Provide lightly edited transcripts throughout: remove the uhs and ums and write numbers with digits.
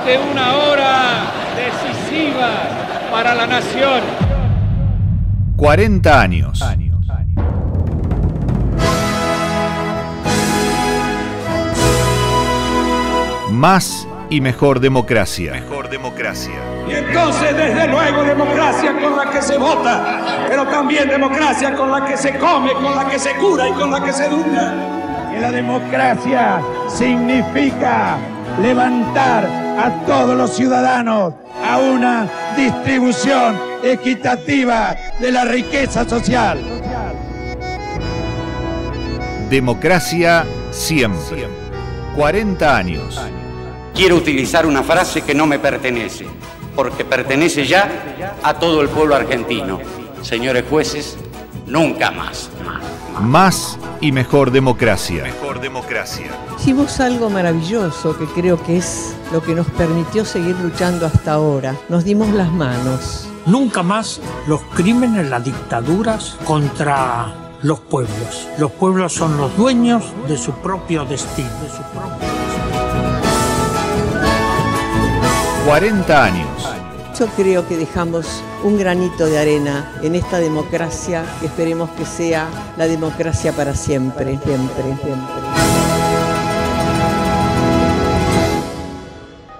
ante una hora decisiva para la nación. 40 años. Más y mejor democracia. Mejor democracia. Y entonces, desde luego, democracia con la que se vota, pero también democracia con la que se come, con la que se cura y con la que se educa. Que la democracia significa levantar a todos los ciudadanos a una distribución equitativa de la riqueza social. Democracia siempre. 40 años. Quiero utilizar una frase que no me pertenece, porque pertenece ya a todo el pueblo argentino. Señores jueces, nunca más. Más y mejor democracia. Mejor democracia. Hicimos algo maravilloso que creo que es lo que nos permitió seguir luchando hasta ahora. Nos dimos las manos. Nunca más los crímenes, las dictaduras contra los pueblos. Los pueblos son los dueños de su propio destino. 40 años. Yo creo que dejamos un granito de arena en esta democracia que esperemos que sea la democracia para siempre, siempre.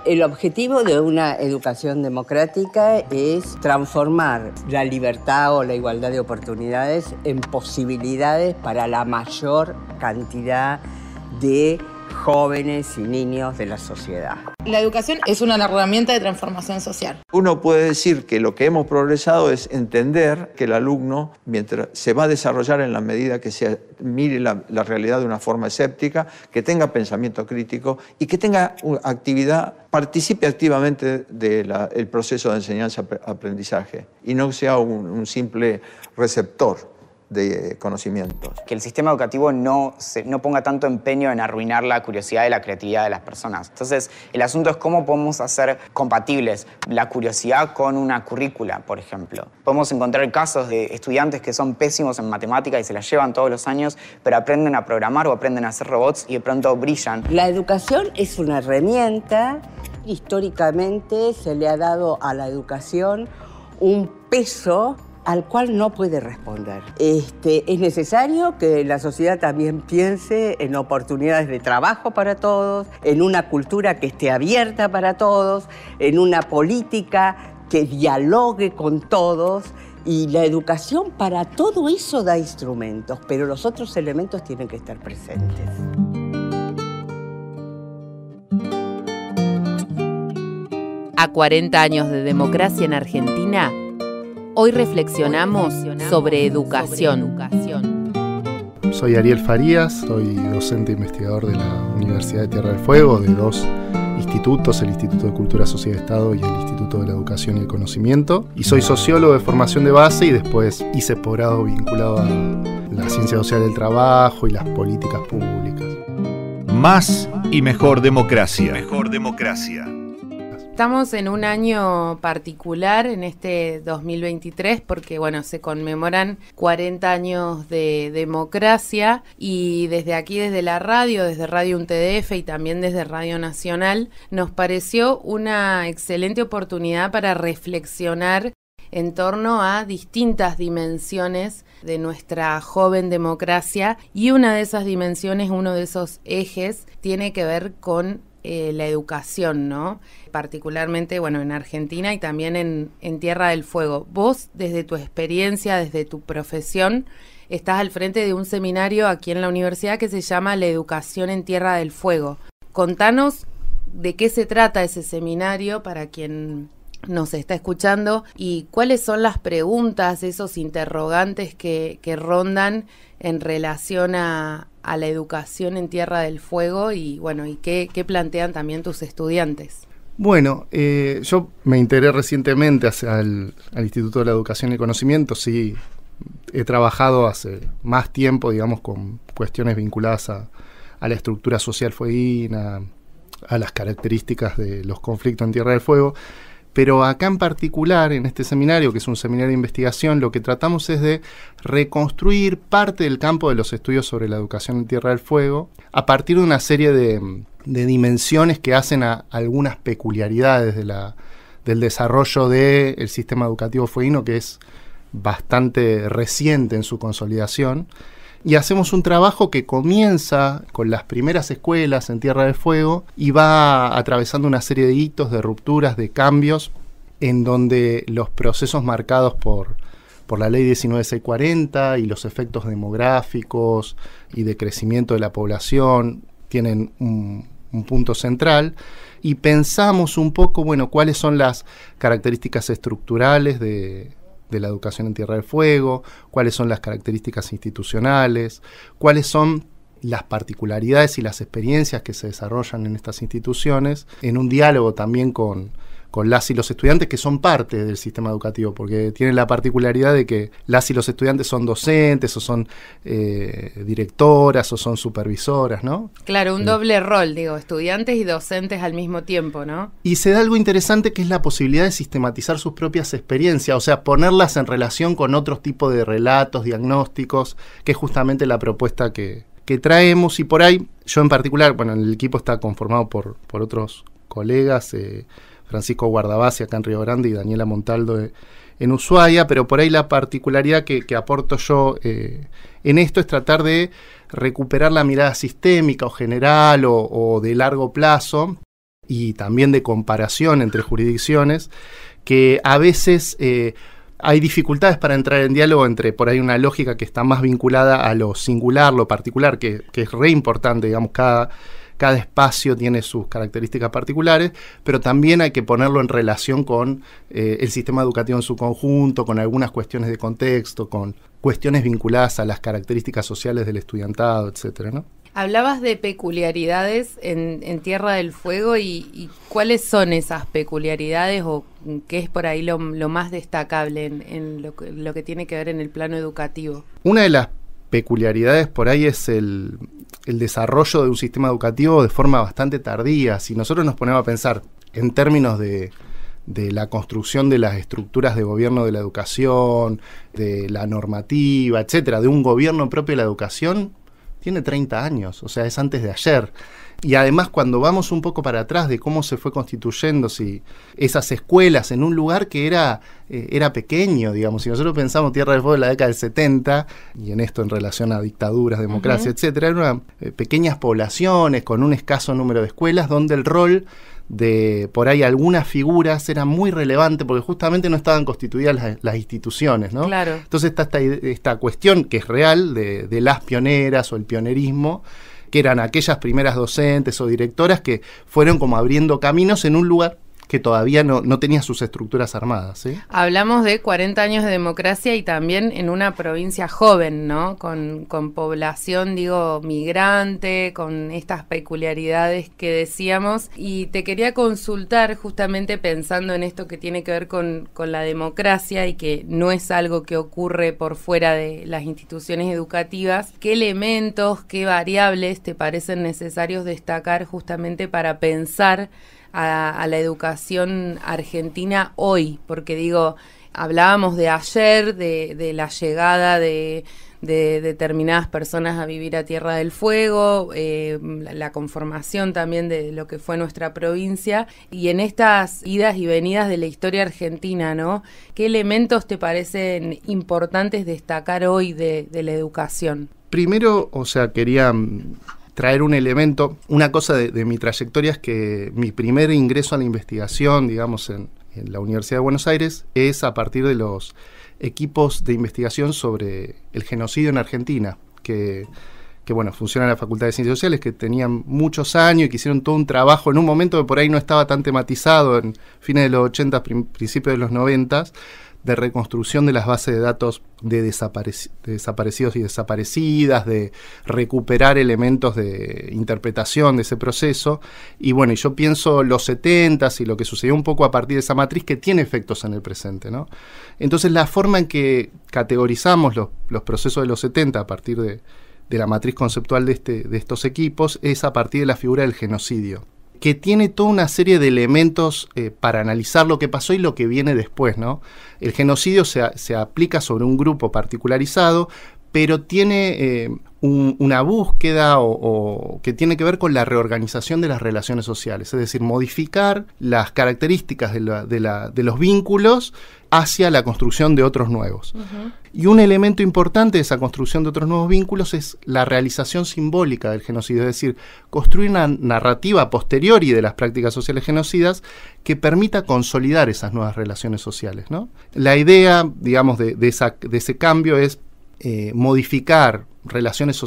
El objetivo de una educación democrática es transformar la libertad o la igualdad de oportunidades en posibilidades para la mayor cantidad de jóvenes y niños de la sociedad. La educación es una herramienta de transformación social. Uno puede decir que lo que hemos progresado es entender que el alumno, mientras se va a desarrollar en la medida que se mire la realidad de una forma escéptica, que tenga pensamiento crítico y que tenga actividad, participe activamente del proceso de enseñanza-aprendizaje y no sea un simple receptor de conocimientos. Que el sistema educativo no ponga tanto empeño en arruinar la curiosidad y la creatividad de las personas. Entonces, el asunto es cómo podemos hacer compatibles la curiosidad con una currícula, por ejemplo. Podemos encontrar casos de estudiantes que son pésimos en matemática y se la llevan todos los años, pero aprenden a programar o aprenden a hacer robots y de pronto brillan. La educación es una herramienta. Históricamente se le ha dado a la educación un peso al cual no puede responder. Es necesario que la sociedad también piense en oportunidades de trabajo para todos, en una cultura que esté abierta para todos, en una política que dialogue con todos, y la educación para todo eso da instrumentos, pero los otros elementos tienen que estar presentes. A 40 años de democracia en Argentina, hoy reflexionamos sobre educación. Soy Ariel Farías, soy docente investigador de la Universidad de Tierra del Fuego, de dos institutos, el Instituto de Cultura, Sociedad y Estado y el Instituto de la Educación y el Conocimiento. Y soy sociólogo de formación de base y después hice posgrado vinculado a la ciencia social del trabajo y las políticas públicas. Más y mejor democracia. Mejor democracia. Estamos en un año particular en este 2023 porque, se conmemoran 40 años de democracia y desde aquí, desde la radio, desde Radio UNTDF y también desde Radio Nacional, nos pareció una excelente oportunidad para reflexionar en torno a distintas dimensiones de nuestra joven democracia y una de esas dimensiones, uno de esos ejes, tiene que ver con la educación, ¿no? Particularmente, en Argentina y también en Tierra del Fuego. Vos, desde tu experiencia, desde tu profesión, estás al frente de un seminario aquí en la universidad que se llama La Educación en Tierra del Fuego. Contanos de qué se trata ese seminario para quien nos está escuchando y cuáles son las preguntas, esos interrogantes que rondan en relación a la educación en Tierra del Fuego y qué plantean también tus estudiantes. Yo me integré recientemente al Instituto de la Educación y el Conocimiento. Sí, he trabajado hace más tiempo, con cuestiones vinculadas a la estructura social fueguina, a las características de los conflictos en Tierra del Fuego. Pero acá en particular, en este seminario, que es un seminario de investigación, lo que tratamos es de reconstruir parte del campo de los estudios sobre la educación en Tierra del Fuego a partir de una serie de dimensiones que hacen a algunas peculiaridades del desarrollo del sistema educativo fueguino, que es bastante reciente en su consolidación. Y hacemos un trabajo que comienza con las primeras escuelas en Tierra del Fuego y va atravesando una serie de hitos, de rupturas, de cambios, en donde los procesos marcados por la ley 19640 y los efectos demográficos y de crecimiento de la población tienen un punto central. Y pensamos un poco, bueno, cuáles son las características estructurales de la educación en Tierra del Fuego, cuáles son las características institucionales, cuáles son las particularidades y las experiencias que se desarrollan en estas instituciones, en un diálogo también con las y los estudiantes que son parte del sistema educativo, porque tienen la particularidad de que las y los estudiantes son docentes, o son directoras, o son supervisoras, ¿no? Claro, un doble rol, digo, estudiantes y docentes al mismo tiempo, ¿no? Y se da algo interesante que es la posibilidad de sistematizar sus propias experiencias, o sea, ponerlas en relación con otros tipos de relatos, diagnósticos, que es justamente la propuesta que traemos. Y por ahí, yo en particular, bueno, el equipo está conformado por otros colegas, Francisco Guardabasi acá en Río Grande y Daniela Montaldo en Ushuaia, pero por ahí la particularidad que aporto yo en esto es tratar de recuperar la mirada sistémica o general o de largo plazo y también de comparación entre jurisdicciones, que a veces hay dificultades para entrar en diálogo entre por ahí una lógica que está más vinculada a lo singular, lo particular, que es re importante, digamos, cada espacio tiene sus características particulares, pero también hay que ponerlo en relación con el sistema educativo en su conjunto, con algunas cuestiones de contexto, con cuestiones vinculadas a las características sociales del estudiantado, etcétera, ¿no? Hablabas de peculiaridades en Tierra del Fuego y ¿cuáles son esas peculiaridades o qué es por ahí lo más destacable en lo que tiene que ver en el plano educativo? Una de las peculiaridades por ahí es el desarrollo de un sistema educativo de forma bastante tardía. Si nosotros nos ponemos a pensar en términos de la construcción de las estructuras de gobierno de la educación, de la normativa, etcétera, de un gobierno propio de la educación, tiene 30 años, o sea, es antes de ayer. Y además, cuando vamos un poco para atrás de cómo se fue constituyendo esas escuelas en un lugar que era pequeño, digamos, si nosotros pensamos Tierra del Fuego en la década del 70, y en esto en relación a dictaduras, democracia, etcétera, eran pequeñas poblaciones con un escaso número de escuelas, donde el rol de por ahí algunas figuras era muy relevante porque justamente no estaban constituidas las instituciones, ¿no? Claro. Entonces está esta cuestión que es real de las pioneras o el pionerismo, que eran aquellas primeras docentes o directoras que fueron como abriendo caminos en un lugar que todavía no tenía sus estructuras armadas, ¿sí? Hablamos de 40 años de democracia y también en una provincia joven, ¿no? Con población, digo, migrante, con estas peculiaridades que decíamos. Y te quería consultar, justamente pensando en esto que tiene que ver con la democracia y que no es algo que ocurre por fuera de las instituciones educativas, ¿qué elementos, qué variables te parecen necesarios destacar justamente para pensar a la educación argentina hoy? Porque digo, hablábamos de ayer, de la llegada de determinadas personas a vivir a Tierra del Fuego, la conformación también de lo que fue nuestra provincia, y en estas idas y venidas de la historia argentina, ¿no? ¿Qué elementos te parecen importantes destacar hoy de la educación? Primero, o sea, quería traer un elemento. Una cosa de mi trayectoria es que mi primer ingreso a la investigación, digamos, en la Universidad de Buenos Aires, es a partir de los equipos de investigación sobre el genocidio en Argentina, que bueno, funciona en la Facultad de Ciencias Sociales, que tenían muchos años y que hicieron todo un trabajo en un momento que por ahí no estaba tan tematizado, en fines de los 80, principios de los 90, de reconstrucción de las bases de datos de desaparecidos y desaparecidas, de recuperar elementos de interpretación de ese proceso. Y bueno, yo pienso los 70s y lo que sucedió un poco a partir de esa matriz que tiene efectos en el presente, ¿no? Entonces la forma en que categorizamos los procesos de los 70 a partir de la matriz conceptual de estos equipos es a partir de la figura del genocidio, que tiene toda una serie de elementos para analizar lo que pasó y lo que viene después, ¿no? El genocidio se aplica sobre un grupo particularizado, pero tiene una búsqueda o que tiene que ver con la reorganización de las relaciones sociales, es decir, modificar las características de los vínculos hacia la construcción de otros nuevos. Uh-huh. Y un elemento importante de esa construcción de otros nuevos vínculos es la realización simbólica del genocidio, es decir, construir una narrativa a posteriori de las prácticas sociales genocidas que permita consolidar esas nuevas relaciones sociales, ¿no? La idea, digamos, de ese cambio es modificar relaciones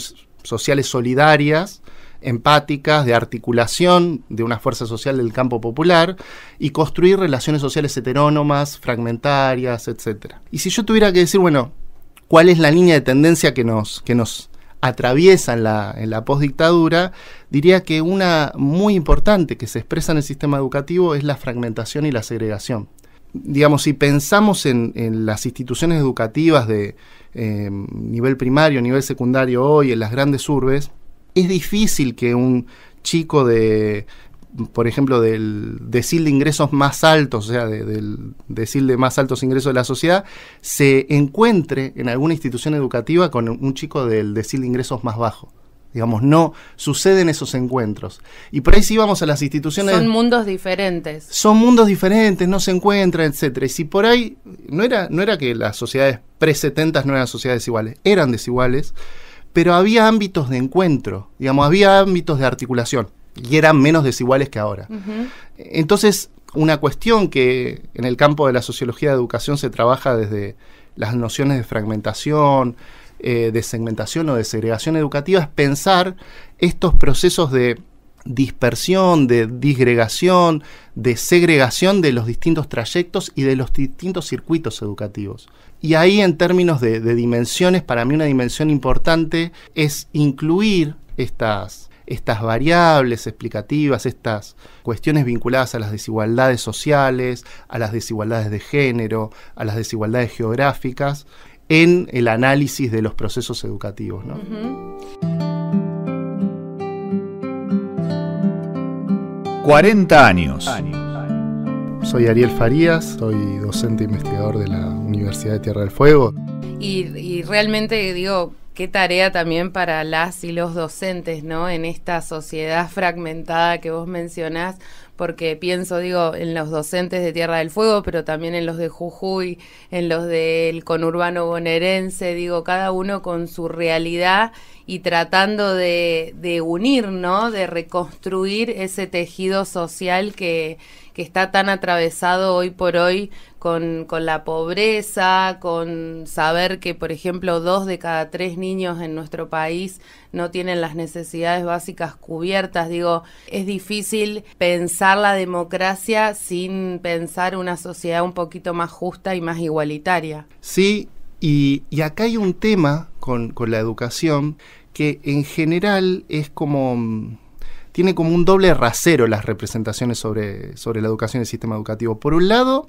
sociales solidarias, empáticas, de articulación de una fuerza social del campo popular y construir relaciones sociales heterónomas, fragmentarias, etc. Y si yo tuviera que decir, bueno, ¿cuál es la línea de tendencia que nos atraviesa en la postdictadura? Diría que una muy importante que se expresa en el sistema educativo es la fragmentación y la segregación. Digamos, si pensamos en las instituciones educativas de nivel primario, nivel secundario hoy, en las grandes urbes, es difícil que un chico por ejemplo, del decil de ingresos más altos, o sea, del decil de más altos ingresos de la sociedad, se encuentre en alguna institución educativa con un chico del decil de ingresos más bajo. Digamos, no suceden esos encuentros. Y por ahí sí vamos a las instituciones... Son mundos diferentes. Son mundos diferentes, no se encuentran, etcétera. Y si por ahí... No era que las sociedades pre-70 no eran sociedades iguales, eran desiguales, pero había ámbitos de encuentro, digamos, había ámbitos de articulación, y eran menos desiguales que ahora. Uh-huh. Entonces, una cuestión que en el campo de la sociología de educación se trabaja desde las nociones de fragmentación, de segmentación o de segregación educativa, es pensar estos procesos de dispersión, de disgregación, de segregación de los distintos trayectos y de los distintos circuitos educativos. Y ahí, en términos de dimensiones, para mí una dimensión importante es incluir estas variables explicativas, estas cuestiones vinculadas a las desigualdades sociales, a las desigualdades de género, a las desigualdades geográficas, en el análisis de los procesos educativos, ¿no? Uh-huh. 40 años. Soy Ariel Farías, soy docente investigador de la Universidad de Tierra del Fuego. Y realmente, digo, qué tarea también para las y los docentes, ¿no? En esta sociedad fragmentada que vos mencionás, porque pienso, digo, en los docentes de Tierra del Fuego, pero también en los de Jujuy, en los del conurbano bonaerense, digo, cada uno con su realidad y tratando de unir, ¿no? De reconstruir ese tejido social que está tan atravesado hoy por hoy con la pobreza, con saber que, por ejemplo, 2 de cada 3 niños en nuestro país no tienen las necesidades básicas cubiertas. Digo, es difícil pensar la democracia sin pensar una sociedad un poquito más justa y más igualitaria. Sí, y acá hay un tema con la educación que en general es como... tiene como un doble rasero las representaciones sobre la educación y el sistema educativo. Por un lado,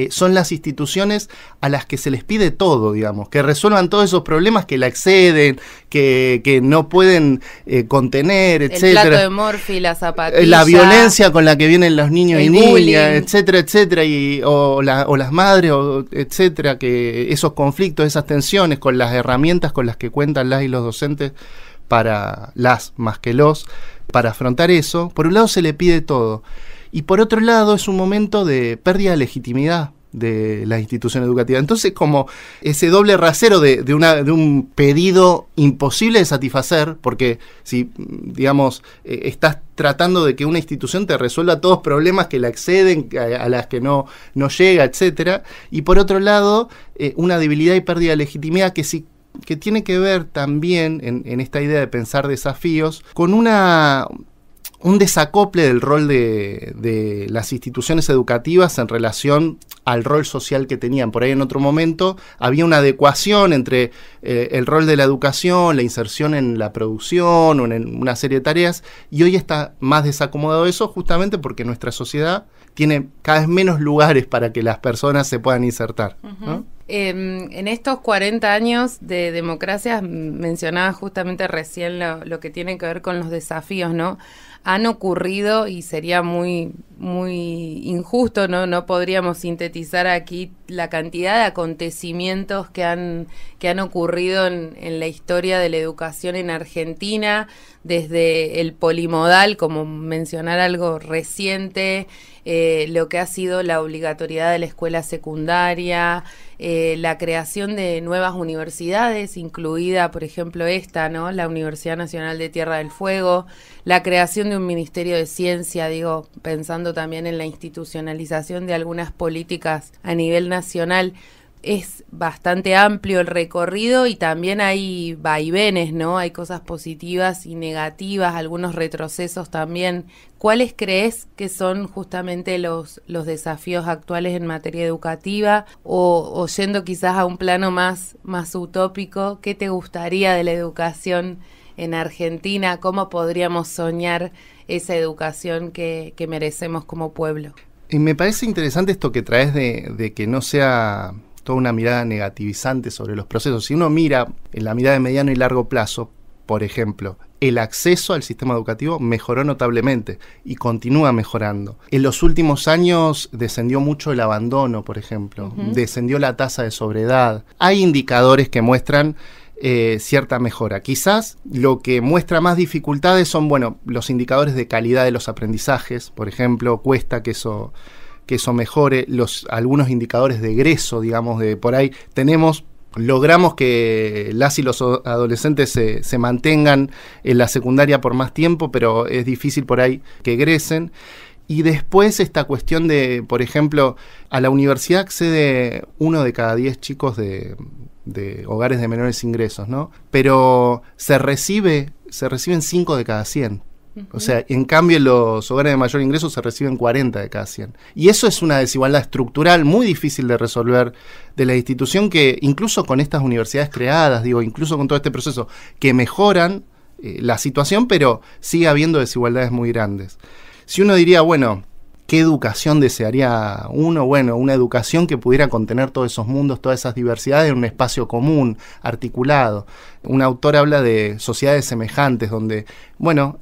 son las instituciones a las que se les pide todo, digamos, que resuelvan todos esos problemas que la exceden, que no pueden contener, etcétera. El plato de morfi, la zapatilla. La violencia con la que vienen los niños y niñas, bullying, etcétera, etcétera, o las madres, etcétera, que esos conflictos, esas tensiones con las herramientas con las que cuentan las y los docentes para afrontar eso. Por un lado se le pide todo, y por otro lado es un momento de pérdida de legitimidad de la institución educativa. Entonces, como ese doble rasero de un pedido imposible de satisfacer, porque si, digamos, estás tratando de que una institución te resuelva todos problemas que la exceden, a las que no llega, etcétera, y por otro lado, una debilidad y pérdida de legitimidad que tiene que ver también en esta idea de pensar desafíos con un desacople del rol de las instituciones educativas en relación al rol social que tenían. Por ahí en otro momento había una adecuación entre el rol de la educación, la inserción en la producción o en una serie de tareas, y hoy está más desacomodado eso justamente porque nuestra sociedad tiene cada vez menos lugares para que las personas se puedan insertar, ¿no? En estos 40 años de democracia mencionabas justamente recién lo que tiene que ver con los desafíos, ¿no? han ocurrido, y sería muy injusto, no podríamos sintetizar aquí la cantidad de acontecimientos que han ocurrido en la historia de la educación en Argentina, desde el polimodal, como mencionar algo reciente, lo que ha sido la obligatoriedad de la escuela secundaria, la creación de nuevas universidades, incluida, por ejemplo, esta, ¿no? La Universidad Nacional de Tierra del Fuego, la creación de un Ministerio de Ciencia, digo, pensando también en la institucionalización de algunas políticas a nivel nacional. Es bastante amplio el recorrido y también hay vaivenes, ¿no? Hay cosas positivas y negativas, algunos retrocesos también. ¿Cuáles crees que son justamente los desafíos actuales en materia educativa? O yendo quizás a un plano más utópico, ¿qué te gustaría de la educación en Argentina? ¿Cómo podríamos soñar esa educación que merecemos como pueblo? Y me parece interesante esto que traes de que no sea toda una mirada negativizante sobre los procesos. Si uno mira en la mirada de mediano y largo plazo, por ejemplo, el acceso al sistema educativo mejoró notablemente y continúa mejorando. En los últimos años descendió mucho el abandono, por ejemplo, descendió la tasa de sobriedad. Hay indicadores que muestran cierta mejora. Quizás lo que muestra más dificultades son, los indicadores de calidad de los aprendizajes, por ejemplo, cuesta que eso mejore, algunos indicadores de egreso, digamos, de por ahí logramos que las y los adolescentes se mantengan en la secundaria por más tiempo, pero es difícil por ahí que egresen. Y después esta cuestión de, por ejemplo, a la universidad accede 1 de cada 10 chicos de hogares de menores ingresos, ¿no? Pero se reciben 5 de cada 100. O sea, en cambio en los hogares de mayor ingreso se reciben 40 de cada 100. Y eso es una desigualdad estructural muy difícil de resolver de la institución, que incluso con estas universidades creadas, incluso con todo este proceso, que mejoran la situación, pero sigue habiendo desigualdades muy grandes. Si uno diría, ¿qué educación desearía uno? Una educación que pudiera contener todos esos mundos, todas esas diversidades en un espacio común, articulado. Un autor habla de sociedades semejantes donde,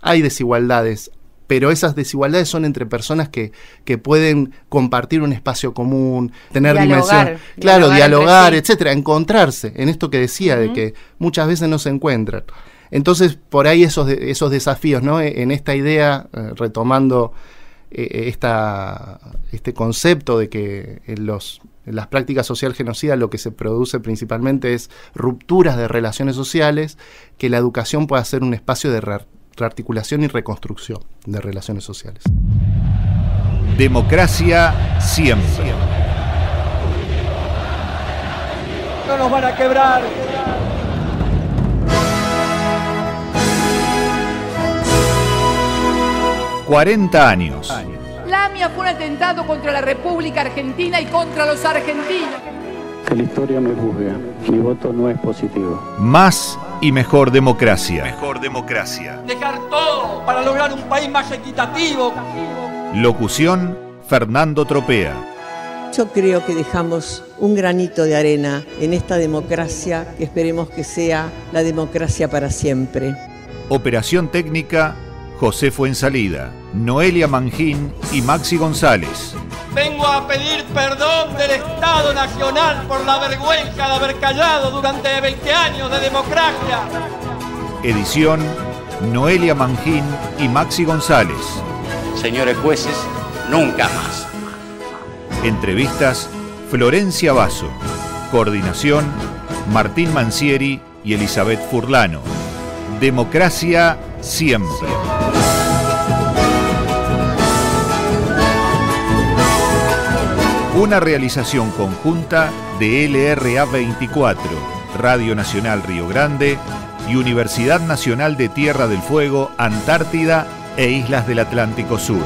hay desigualdades, pero esas desigualdades son entre personas que pueden compartir un espacio común, tener dimensión. Claro, dialogar, etcétera, encontrarse en esto que decía, de que muchas veces no se encuentran. Entonces, por ahí esos desafíos, ¿no? En esta idea, retomando este concepto de que en las prácticas social genocidas lo que se produce principalmente es rupturas de relaciones sociales, que la educación pueda ser un espacio de rearticulación y reconstrucción de relaciones sociales. Democracia siempre. No nos van a quebrar. $40 años. La AMIA fue un atentado contra la República Argentina y contra los argentinos. Que la historia me juzgue. Mi voto no es positivo. Más y mejor democracia. Mejor democracia. Dejar todo para lograr un país más equitativo. Locución: Fernando Tropea. Yo creo que dejamos un granito de arena en esta democracia que esperemos que sea la democracia para siempre. Operación técnica: José Fuensalida, Noelia Mangín y Maxi González. Vengo a pedir perdón del Estado Nacional por la vergüenza de haber callado durante 20 años de democracia. Edición: Noelia Mangín y Maxi González. Señores jueces, nunca más. Entrevistas: Florencia Basso. Coordinación: Martín Mancieri y Elizabeth Furlano. Democracia siempre. Una realización conjunta de LRA 24, Radio Nacional Río Grande y Universidad Nacional de Tierra del Fuego, Antártida e Islas del Atlántico Sur.